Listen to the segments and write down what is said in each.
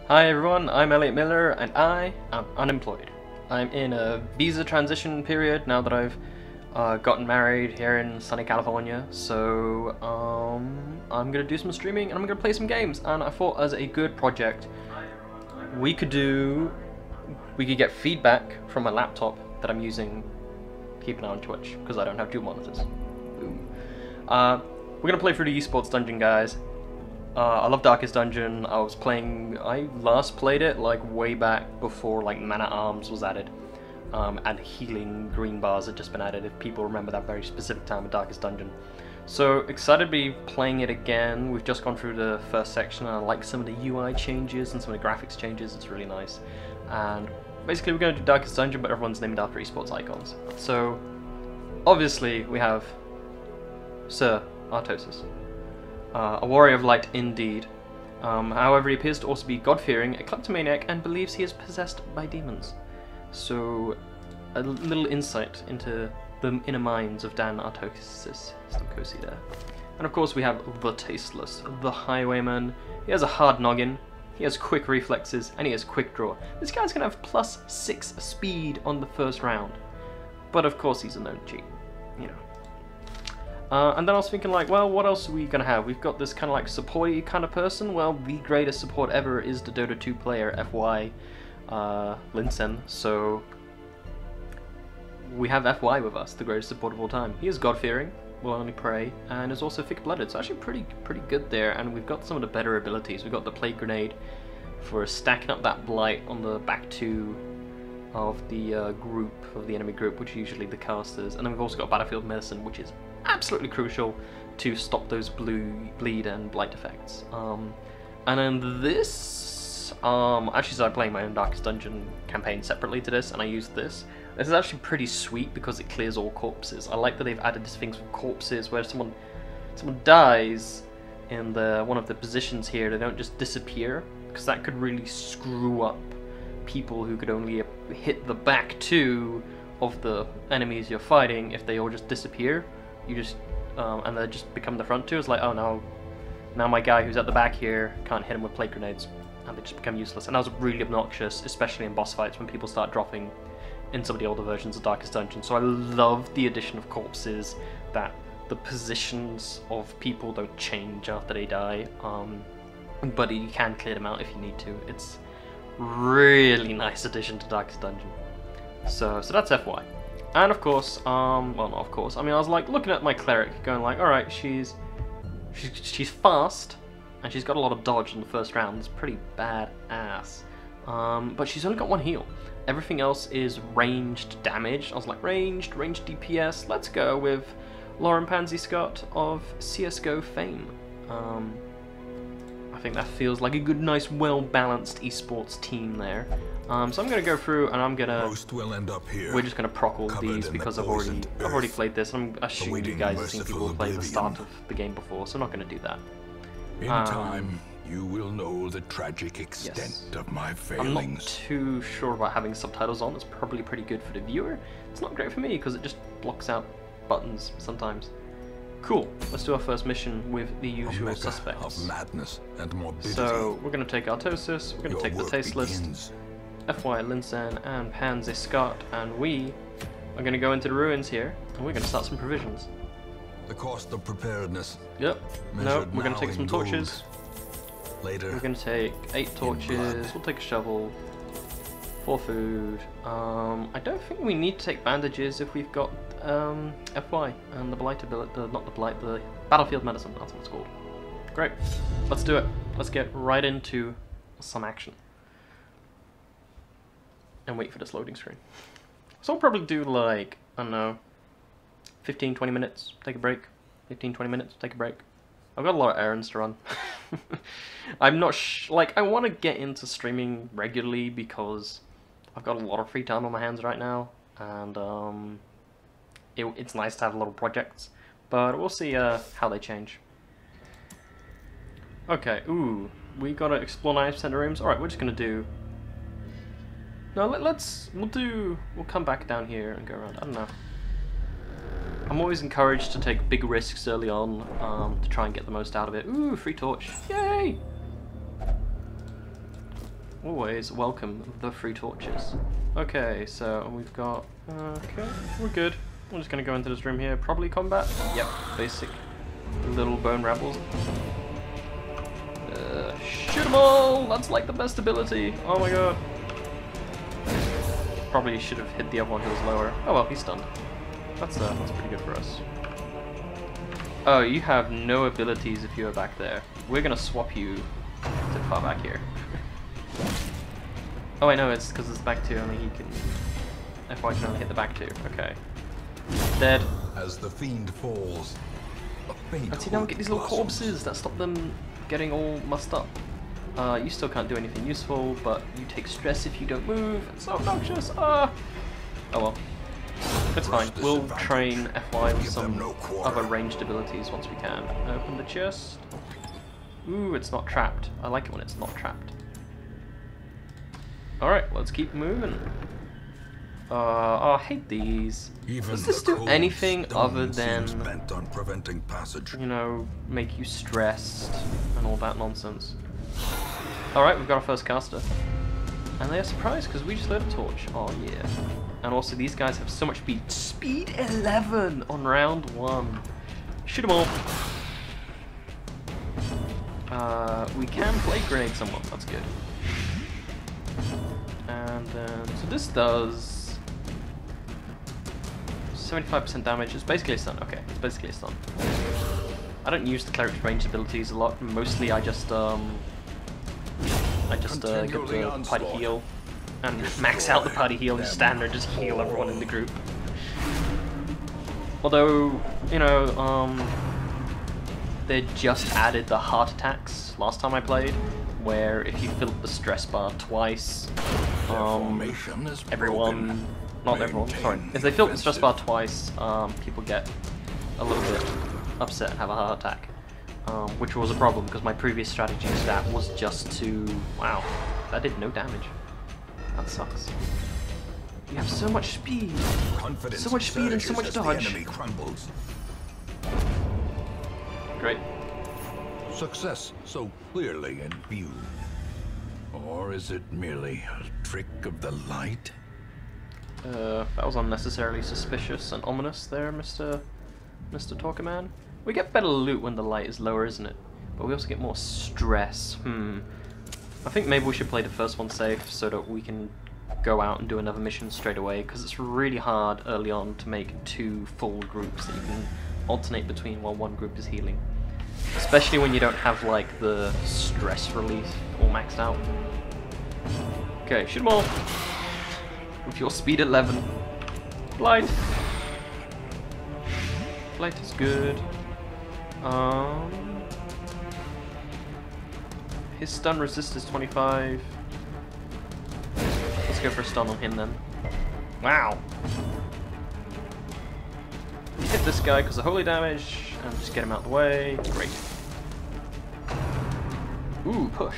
Hi everyone, I'm Elliot Miller and I am unemployed. I'm in a visa transition period now that I've gotten married here in sunny California, so I'm gonna do some streaming and I'm gonna play some games, and I thought as a good project we could get feedback from my laptop that I'm using to keep an eye on Twitch, because I don't have dual monitors. Boom. We're gonna play through the Esports dungeon, guys. I love Darkest Dungeon. I last played it like way back before like Man-at-Arms was added, and healing green bars had just been added, if people remember that very specific time of Darkest Dungeon. So excited to be playing it again. We've just gone through the first section and I like some of the UI changes and some of the graphics changes. It's really nice. And basically we're going to do Darkest Dungeon, but everyone's named after esports icons. So obviously we have Sir Artosis. A warrior of light indeed. However, he appears to also be God-fearing, a kleptomaniac, and believes he is possessed by demons. So, a little insight into the inner minds of Dan Artosis. Stamkosi there. And of course we have the Tasteless, the Highwayman. He has a hard noggin, he has quick reflexes, and he has quick draw. This guy's gonna have +6 speed on the first round. But of course he's a known cheat, you know. And then I was thinking, like, well, what else are we gonna have? We've got this kind of like supporty kind of person. Well, the greatest support ever is the Dota 2 player FY Linsen. So we have FY with us, the greatest support of all time. He is God-fearing, will only pray, and is also thick-blooded. So actually pretty good there. And we've got some of the better abilities. We've got the Plague Grenade for stacking up that blight on the back two of the group, of the enemy group, which are usually the casters. And then we've also got Battlefield Medicine, which is absolutely crucial to stop those bleed and blight effects. And then this, I actually started playing my own Darkest Dungeon campaign separately to this, and I used this. This is actually pretty sweet because it clears all corpses. I like that they've added these things for corpses where someone dies in one of the positions here, they don't just disappear, because that could really screw up people who could only hit the back two of the enemies you're fighting. If they all just disappear, you just and they just become the front two. It's like, oh no, now my guy who's at the back here can't hit him with plague grenades, and they just become useless. And that was really obnoxious, especially in boss fights when people start dropping in some of the older versions of Darkest Dungeon. So I love the addition of corpses, that the positions of people don't change after they die, but you can clear them out if you need to. It's really nice addition to Darkest Dungeon. So that's FY. And of course, well, not of course, I mean, I was like looking at my cleric going like, alright, she's fast and she's got a lot of dodge in the first round. It's pretty badass. But she's only got one heal. Everything else is ranged damage. I was like, ranged DPS. Let's go with Lauren Pansy Scott of CSGO fame. I think that feels like a good, nice, well-balanced esports team there. So I'm gonna go through and I'm gonna. Most will end up here, we're just gonna proc all these because I've already played this. I'm assuming you guys have seen people play the start of the game before, so I'm not gonna do that. In time, you will know the tragic extent of my failings. I'm not too sure about having subtitles on. It's probably pretty good for the viewer. It's not great for me because it just blocks out buttons sometimes. Cool. Let's do our first mission with the usual suspects. Of madness and morbidity. So we're going to take Artosis, we're going to take the Tasteless, FY Linsen, and Pansy Scott, and we are going to go into the ruins here, and we're going to start some provisions. The cost of preparedness. Yep. No, we're going to take some torches. Later. We're going to take 8 torches. We'll take a shovel. 4 food. I don't think we need to take bandages if we've got FY and the blight ability. Not the blight, the battlefield medicine. That's what it's called. Great. Let's do it. Let's get right into some action. And wait for this loading screen. So I'll probably do like, I don't know, 15-20 minutes, take a break. 15-20 minutes, take a break. I've got a lot of errands to run. I'm not like, I want to get into streaming regularly because I've got a lot of free time on my hands right now, and it's nice to have little projects, but we'll see how they change. Okay, ooh, we gotta explore 90% of rooms. Alright, we're just gonna do... No, we'll come back down here and go around. I don't know. I'm always encouraged to take big risks early on to try and get the most out of it. Ooh, free torch. Yay! always welcome the free torches. Okay, so we've got... okay, we're good. We're just gonna go into this room here. Probably combat. Yep, basic little bone rebels. Shoot them all! That's like the best ability. Oh my god. Probably should have hit the other one who was lower. Oh well, he's stunned. That's pretty good for us. Oh, you have no abilities if you are back there. We're gonna swap you to far back here. Oh wait, no, it's because it's back two. Only he can. FY can only hit the back two. Okay. Dead. As the fiend falls. And see, now we get these little corpses that stop them getting all mussed up. You still can't do anything useful, but you take stress if you don't move. It's so obnoxious. Oh well. It's fine. We'll train FY with some other ranged abilities once we can. Open the chest. Ooh, it's not trapped. I like it when it's not trapped. Alright, let's keep moving. Oh, I hate these. Does this do anything other than, you know, make you stressed and all that nonsense? Alright, we've got our first caster. And they are surprised because we just lit a torch. Oh yeah. And also these guys have so much speed. Speed 11 on round 1. Shoot them all. We can play grenade someone. That's good. And then, so this does 75% damage. It's basically a stun. Okay, it's basically a stun. I don't use the cleric's range abilities a lot. Mostly I just go to party heal and max out the party heal and stand there and just heal everyone in the group. Although, you know, they just added the heart attacks last time I played, where if you fill up the stress bar twice, everyone, not everyone, sorry, if they fill up the stress bar twice, people get a little bit upset and have a heart attack. Which was a problem because my previous strategy to that was just to... Wow, that did no damage. That sucks. You have so much speed. So much speed and so much dodge. Great. Success so clearly in view. Or is it merely a trick of the light? That was unnecessarily suspicious and ominous there, Mr. Talkerman. We get better loot when the light is lower, isn't it? But we also get more stress. I think maybe we should play the first one safe so that we can go out and do another mission straight away, because it's really hard early on to make 2 full groups that you can alternate between while one group is healing. Especially when you don't have like the stress relief all maxed out. Okay, shoot them all. With your speed 11. Blind. Flight is good. His stun resist is 25. Let's go for a stun on him then. Wow. Hit this guy because of holy damage and just get him out of the way. Great. Ooh, push.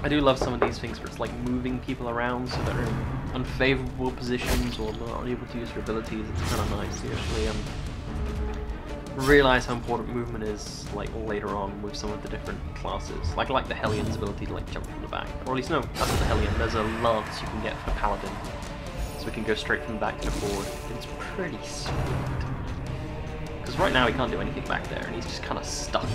I do love some of these things where it's like moving people around so they're in unfavorable positions or not able to use their abilities. It's kind of nice to actually realize how important movement is like later on with some of the different classes. Like the Hellions' ability to like jump from the back. Or at least no, that's not the Hellion. There's a lance you can get for Paladin. So we can go straight from the back to the forward. It's pretty sweet. Because right now he can't do anything back there and he's just kind of stuck.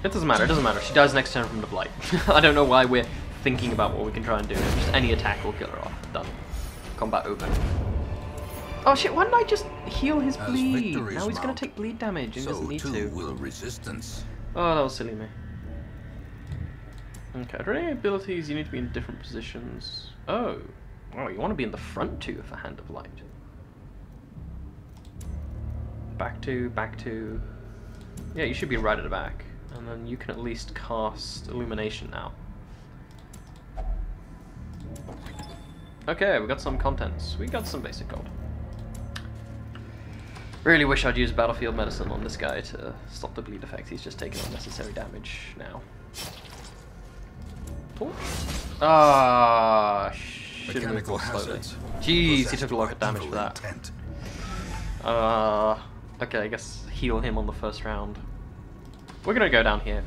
It doesn't matter, it doesn't matter. She dies next turn from the blight. I don't know why we're thinking about what we can try and do. Just any attack will kill her off. Done. Combat over. Oh shit, why didn't I just heal his bleed? Now he's gonna take bleed damage and he doesn't need to. Will resistance. Oh, that was silly me. Okay, are there any abilities you need to be in different positions? Oh. Oh, you want to be in the front too for Hand of Light. Back to... Yeah, you should be right at the back. And then you can at least cast Illumination now. Okay, we got some contents. We got some basic gold. Really wish I'd used Battlefield Medicine on this guy to stop the bleed effect. He's just taking unnecessary damage now. Torch? Ah, should have moved more slowly. Jeez, he took a lot of damage for that. Okay, I guess heal him on the first round. We're gonna go down here.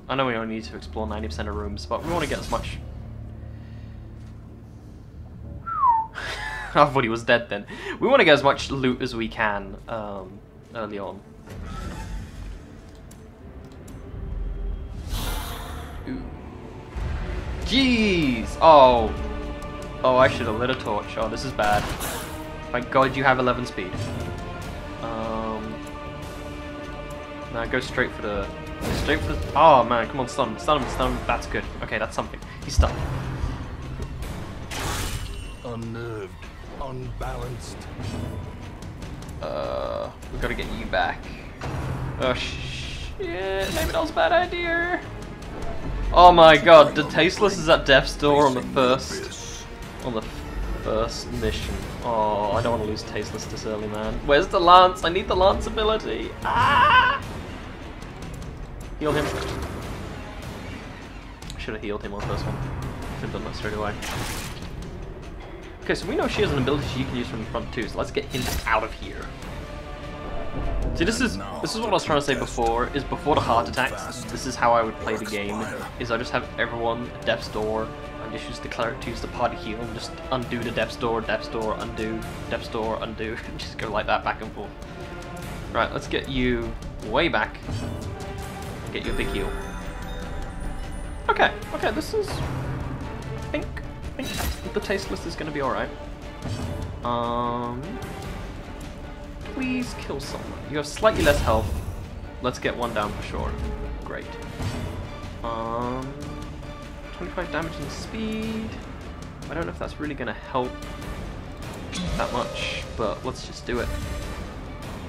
I know we only need to explore 90% of rooms, but we want to get as much... I thought he was dead then. We want to get as much loot as we can early on. Ooh. Jeez! Oh! Oh, I should have lit a torch. Oh, this is bad. Thank God you have 11 speed. Now go straight for the... Oh man, come on, stun him, stun him, stun him. That's good. Okay, that's something. He's stunned. Unnerved, unbalanced. We gotta get you back. Oh shit, maybe that was a bad idea. Oh my God, the Tasteless is at death's door on the first mission. Oh, I don't want to lose Tasteless this early, man. Where's the Lance? I need the Lance ability. Ah! Heal him. Should have healed him on the first one. Should have done that straight away. Okay, so we know she has an ability she can use from the front too, so let's get him out of here. See, this is what I was trying to say before, is before the heart attacks, this is how I would play the game, is I just have everyone at death's door, and just use the cleric to use the party heal, and just undo the death's door, undo, death's door, undo, and just go like that back and forth. Right, let's get you way back, and get you a big heal. Okay, this is, I think the Tasteless is going to be alright. Please kill someone. You have slightly less health. Let's get one down for sure. Great. 25 damage and speed. I don't know if that's really going to help that much, but let's just do it.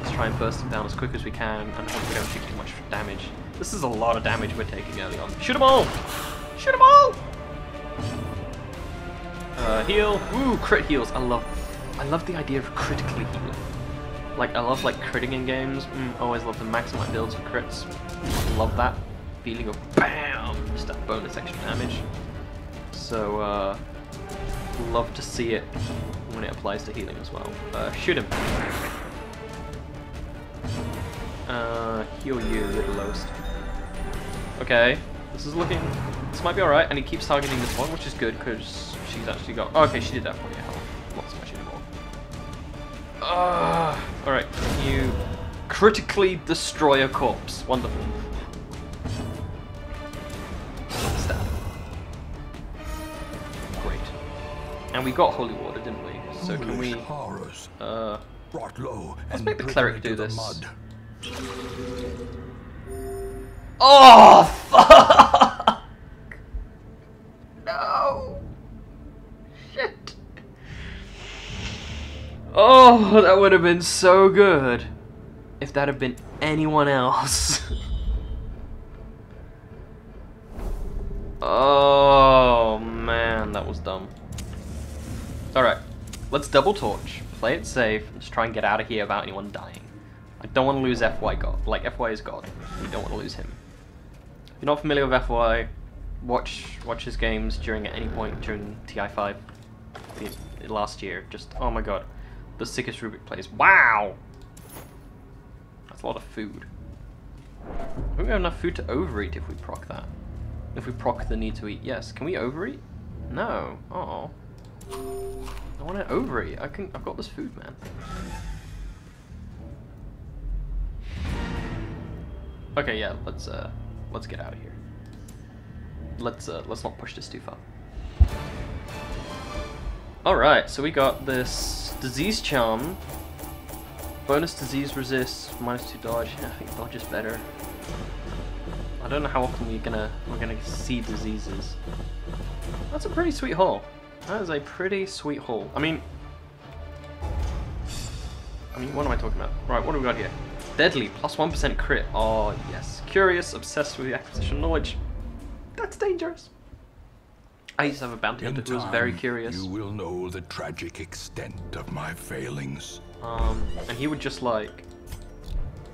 Let's try and burst him down as quick as we can, and hope we don't take too much damage. This is a lot of damage we're taking early on. Shoot them all! Shoot them all! Heal. Woo, crit heals. I love the idea of critically healing. Like, I love like critting in games. Always love to max my builds for crits. Love that feeling of BAM! Just that bonus extra damage. So, love to see it when it applies to healing as well. Shoot him. Heal you, little Lost. Okay, this might be alright, and he keeps targeting this one, which is good, because she's actually got... Oh, okay, she did have 40 health. Not so much anymore. Alright, you critically destroy a corpse. Wonderful. Stab. Great. And we got holy water, didn't we? So can we... Let's make the cleric do this. Oh, fuck! No! Shit! Oh, that would have been so good if that had been anyone else. Oh, man, that was dumb. Alright, let's double torch, play it safe, and just try and get out of here without anyone dying. I don't want to lose FY God. Like, FY is God. We don't want to lose him. If you're not familiar with FY, watch his games at any point during TI5 last year. Just, oh my god. The sickest Rubik plays. Wow! That's a lot of food. I think we have enough food to overeat if we proc that. If we proc the need to eat. Yes. Can we overeat? No. Oh. I want to overeat. I've got this food, man. Okay, yeah, let's get out of here. Let's not push this too far. Alright, so we got this disease charm. Bonus disease resist, -2 dodge. I think dodge is better. I don't know how often we're gonna see diseases. That's a pretty sweet haul. That is a pretty sweet haul. I mean, what am I talking about? Right, what do we got here? Deadly, +1% crit. Oh, yes. Curious, obsessed with the acquisition knowledge. That's dangerous. I used to have a bounty hunter who was very curious. You will know the tragic extent of my failings. And he would just like...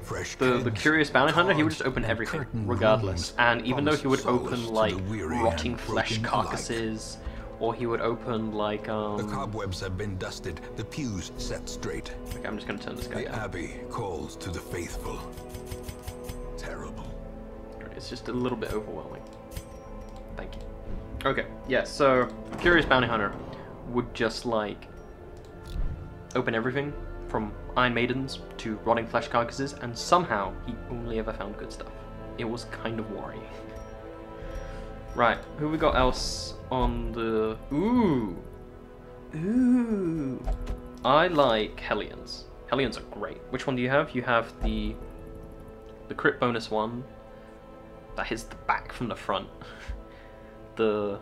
The curious bounty hunter, he would just open everything, regardless. And even though he would open like rotting flesh carcasses, Or he would open like The cobwebs have been dusted, the pews set straight. Okay, I'm just gonna turn this guy The down. abbey calls to the faithful. Terrible. It's just a little bit overwhelming. Thank you. Okay, yeah, so Curious Bounty Hunter would just like open everything from Iron Maidens to rotting flesh carcasses, and somehow he only ever found good stuff. It was kind of worrying. Right, who we got else on the... Ooh! I like Hellions. Hellions are great. Which one do you have? You have the crit bonus one that hits the back from the front. The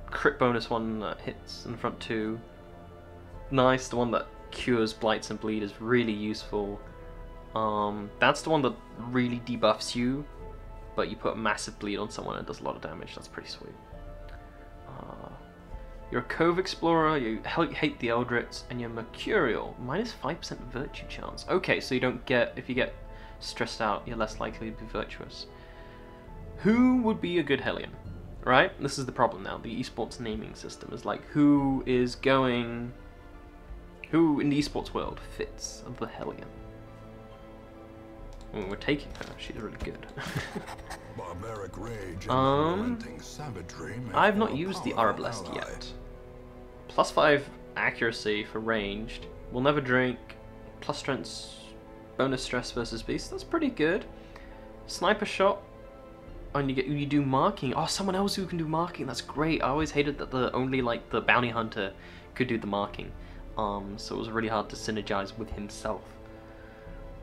crit bonus one that hits in the front too. Nice, the one that cures blights and bleed is really useful. That's the one that really debuffs you, but you put a massive bleed on someone and it does a lot of damage. That's pretty sweet. You're a Cove Explorer, you hate the Eldritch, and you're Mercurial. Minus 5% Virtue chance. Okay, so you don't get, if you get stressed out, you're less likely to be virtuous. Who would be a good Hellion? Right? This is the problem now. The esports naming system is like, who in the esports world fits the Hellion? Well, we're taking her. She's really good. Barbaric rage and savagery I've not used the Arablest yet. Plus 5 accuracy for ranged. Will never drink. Plus strength, bonus stress versus beast. That's pretty good. Sniper shot. And you do marking. Oh, someone else who can do marking. That's great. I always hated that only like the bounty hunter could do the marking. So it was really hard to synergize with himself.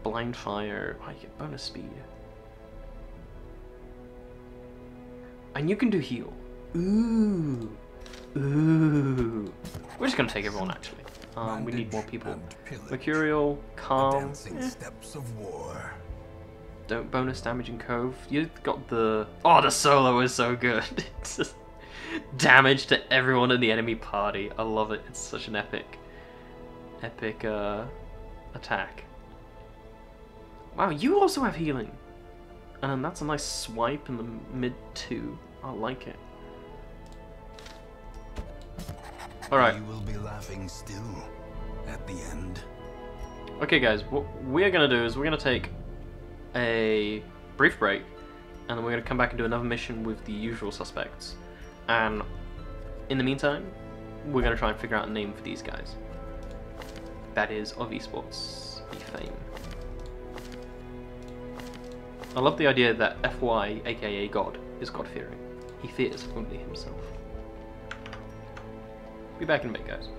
Blind fire. Oh, you get bonus speed. And you can do heal. Ooh. Ooh. We're just gonna take everyone actually. We need more people. Mercurial, calm. Steps of war. Don't bonus damage in Cove. You got the... Oh, the solo is so good. It's just damage to everyone in the enemy party. I love it. It's such an epic attack. Wow, you also have healing. And that's a nice swipe in the mid 2. I like it. Alright. You will be laughing still at the end. Okay guys, what we're gonna do is we're gonna take a brief break, and then we're gonna come back and do another mission with the usual suspects. And in the meantime, we're gonna try and figure out a name for these guys. That is of esports fame. I love the idea that FY, aka God, is God-fearing. He fears only himself. Be back in a bit, guys.